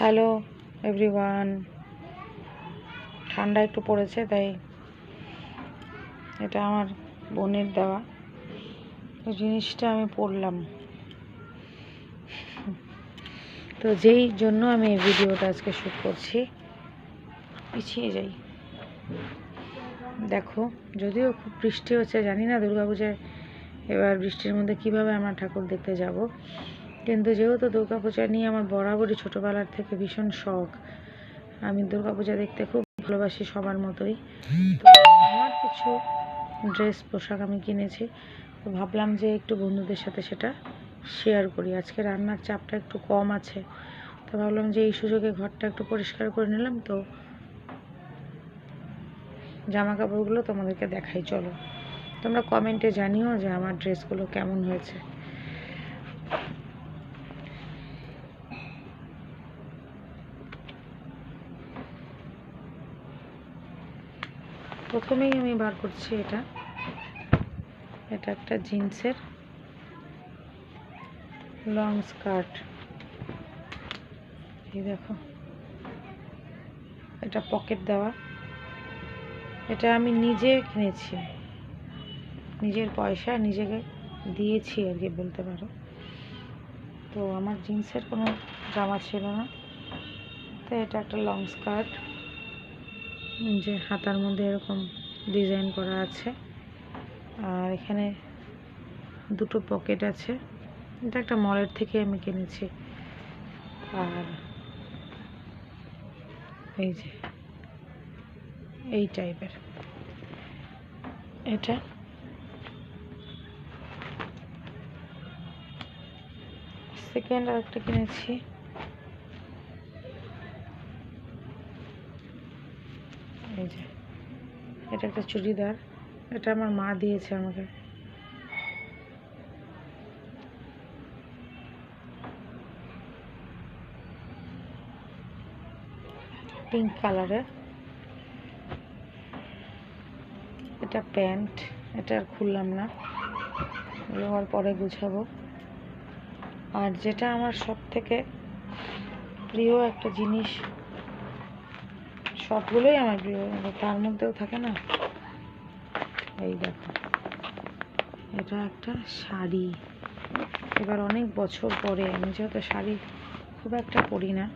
Hello everyone, ঠান্ডা একটু পড়েছে তাই এটা আমার বোনের দেওয়া এই জিনিসটা আমি পড়লাম। তো যেই জন্য আমি এই ভিডিওটা আজকে শ্যুট করছি। পিছিয়ে যাই, দেখো যদিও খুব বৃষ্টি হচ্ছে, জানি না দুর্গাপূজায় এবার বৃষ্টির মধ্যে কিভাবে আমরা ঠাকুর দেখতে যাব, কিন্তু যেহেতু দুর্গাপূজা নিয়ে আমার বরাবরই ছোটোবেলার থেকে ভীষণ শখ, আমি দুর্গাপূজা দেখতে খুব ভালোবাসি সবার মতোই। তো আমার কিছু ড্রেস পোশাক আমি কিনেছি, তো ভাবলাম যে একটু বন্ধুদের সাথে সেটা শেয়ার করি। আজকে রান্নার চাপটা একটু কম আছে, তো ভাবলাম যে এই সুযোগে ঘরটা একটু পরিষ্কার করে নিলাম, তো জামা কাপড়গুলো তোমাদেরকে দেখাই। চলো তোমরা কমেন্টে জানিও যে আমার ড্রেসগুলো কেমন হয়েছে। প্রথমেই আমি বার করছি এটা একটা জিন্সের লং স্কার্ট। এই দেখো, এটা পকেট দেওয়া, এটা আমি নিজে কিনেছি, নিজের পয়সা নিজেকে দিয়েছি আর কি বলতে পারো। তো আমার জিন্সের কোনো জামা ছিল না, তো এটা একটা লং স্কার্ট, যে হাতার মধ্যে এরকম ডিজাইন করা আছে, আর এখানে দুটো পকেট আছে। এটা একটা মলের থেকে আমি কিনেছি। আর এই যে এই টাইপের এটা সেকেন্ড আর একটা কিনেছি। এই যে এটা একটা চুড়িদার, এটা আমার মা দিয়েছে আমাকে। পিঙ্ক কালারের, এটা প্যান্ট, এটা আর খুললাম না, আর পরে গুছাবো। আর যেটা আমার সব থেকে প্রিয় একটা জিনিস, সবগুলোই আমার প্রিয়, তার মধ্যেও থাকে না, এই দেখো এটা একটা শাড়ি। এবার অনেক বছর পরে, আমি যেহেতু শাড়ি খুব একটা পরি না,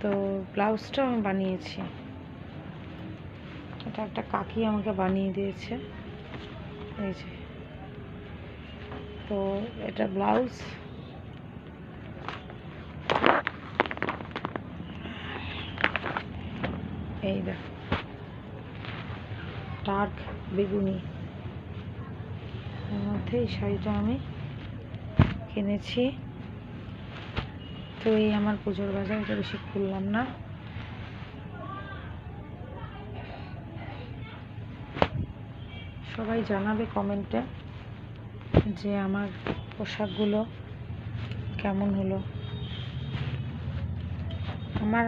তো ব্লাউজটাও আমি বানিয়েছি। এটা একটা কাকি আমাকে বানিয়ে দিয়েছে, এই যে। তো এটা ব্লাউজ, এই দেখো ডার্ক বেগুনি, এর মধ্যে এই শাড়িটা আমি কিনেছি। তো এই আমার পুজোর বাজার, এটা বেশি খুললাম না। সবাই জানাবে কমেন্টে যে আমার পোশাকগুলো কেমন হলো। আমার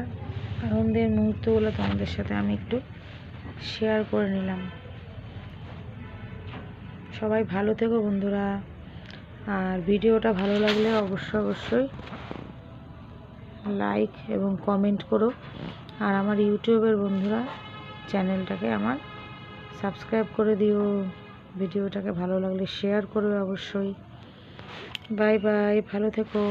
আনন্দের মুহূর্তগুলো তোমাদের সাথে আমি একটু শেয়ার করে নিলাম। সবাই ভালো থেকো বন্ধুরা, আর ভিডিওটা ভালো লাগলে অবশ্যই লাইক এবং কমেন্ট করো। আর আমার ইউটিউবের বন্ধুরা চ্যানেলটাকে আমার সাবস্ক্রাইব করে দিও। ভিডিওটাকে ভালো লাগলে শেয়ার করবে অবশ্যই। বাই বাই, ভালো থেকো।